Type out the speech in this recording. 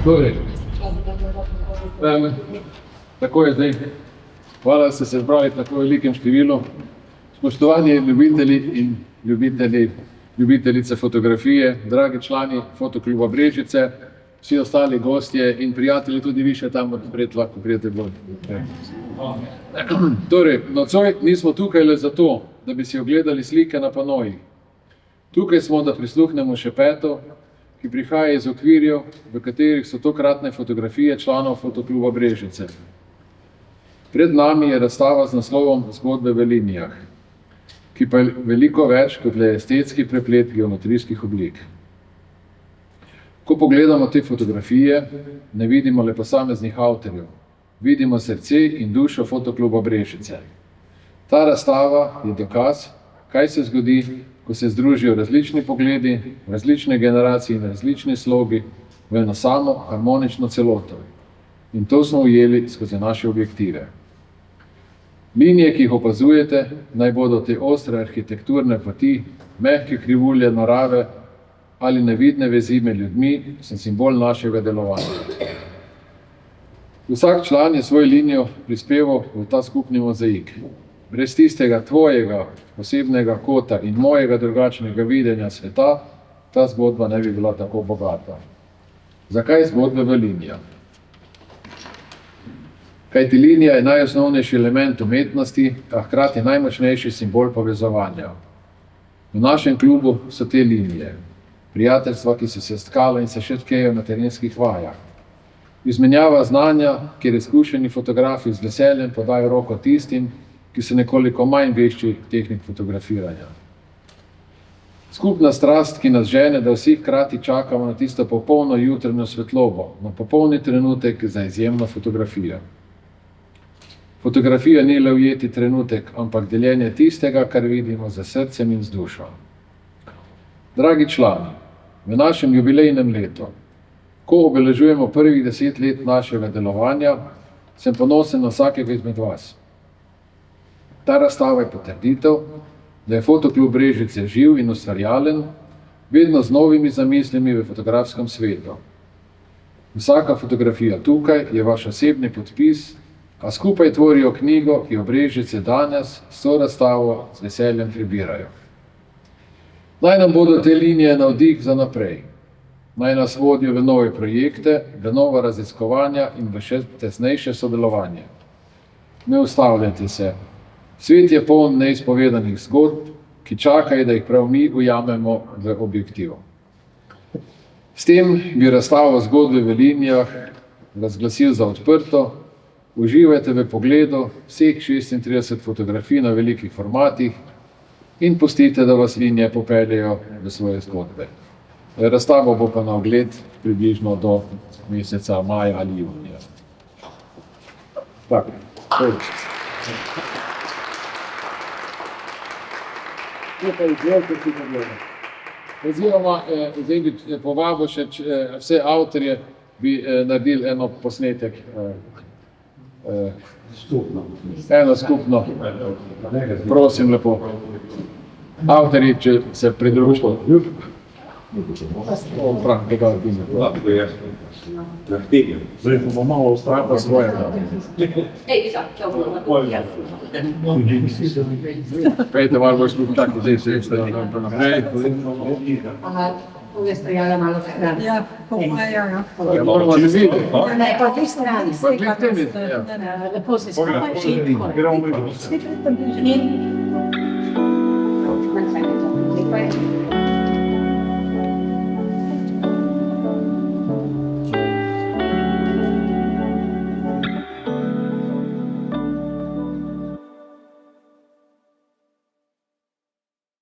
Torej, tako je zdaj. Hvala, da ste se zbrali tako velikem številu. Spoštovani ljubitelji in ljubiteljice fotografije, dragi člani Fotokluba Brežice, vsi ostali gostje in prijatelji, tudi vi še tam odpred, lahko prijete bolj. Torej, nocoj nismo tukaj le zato, da bi si ogledali slike na panojih. Tukaj smo, da prisluhnemo šepetu, ki prihaja iz okvirjev, v katerih so tokratne fotografije članov Fotokluba Brežice. Pred nami je razstava z naslovom Zgodbe v linijah, ki pa je veliko več kot le estetski preplet geometrijskih oblik. Ko pogledamo te fotografije, ne vidimo le posameznih avtorjev, vidimo srce in dušo Fotokluba Brežice. Ta razstava je dokaz, kaj se zgodi, ko se združijo različni pogledi, različne generacije in različni slogi v eno samo harmonično celoto. In to smo ujeli skozi naše objektive. Linije, ki jih opazujete, naj bodo te ostre arhitekturne poti, mehke krivulje narave ali nevidne vezi med ljudmi, so simbol našega delovanja. Vsak član je svojo linijo prispeval v ta skupni mozaik. Brez tistega tvojega posebnega kota in mojega drugačnega videnja sveta, ta zgodba ne bi bila tako bogata. Zakaj zgodbe v linijah? Kajti linija je najosnovnejši element umetnosti, a hkrati najmočnejši simbol povezovanja. V našem klubu so te linije. Prijateljstva, ki so se stkala in se še tkejo na terenskih vajah. Izmenjava znanja, kjer izkušeni fotografi z veseljem podajo roko tistim, ki so nekoliko manj vešči tehnik fotografiranja. Skupna strast, ki nas žene, da vsi hkrati čakamo na tisto popolno jutranjo svetlobo, na popolni trenutek za izjemno fotografijo. Fotografija ni le ujeti trenutek, ampak deljenje tistega, kar vidimo z srcem in z dušo. Dragi člani, v našem jubilejnem letu, ko obeležujemo prvih 10 let našega delovanja, sem ponosen na vsakega izmed vas. Ta razstava je potrditev, da je Fotoklub Brežice živ in ustvarjalen, vedno z novimi zamislimi v fotografskem svetu. Vsaka fotografija tukaj je vaš osebni podpis, a skupaj tvorijo knjigo, ki jo Brežice danes s to razstavo z veseljem prebirajo. Naj nam bodo te linije navdih za naprej. Naj nas vodijo v nove projekte, v nova raziskovanja in v še tesnejše sodelovanje. Ne ustavljajte se. Svet je poln neizpovedanih zgodb, ki čakajo, da jih prav mi ujamemo v objektiv. S tem bi razstavo Zgodbe v linijah razglasil za odprto. Uživajte v pogledu vseh 36 fotografij na velikih formatih in pustite, da vas linije popeljejo v svoje zgodbe. Razstava bo pa na ogled približno do meseca maja ali junija. Tako, oziroma, zdaj bi povabil še vse avtorje, bi naredili eno posnetek. Eno skupno. Prosim lepo. Avtorji, če se pridružijo. Zdaj bomo malo ustavili pa svoje. Pejte, malo boš skupno tako, zdaj se jeste naprej. Ove stojala malo strani. Ja, po moja. Ja, moramo se videti. Ne, po tej strani. Lepo se skupaj šitko. Stikaj tam bližnji.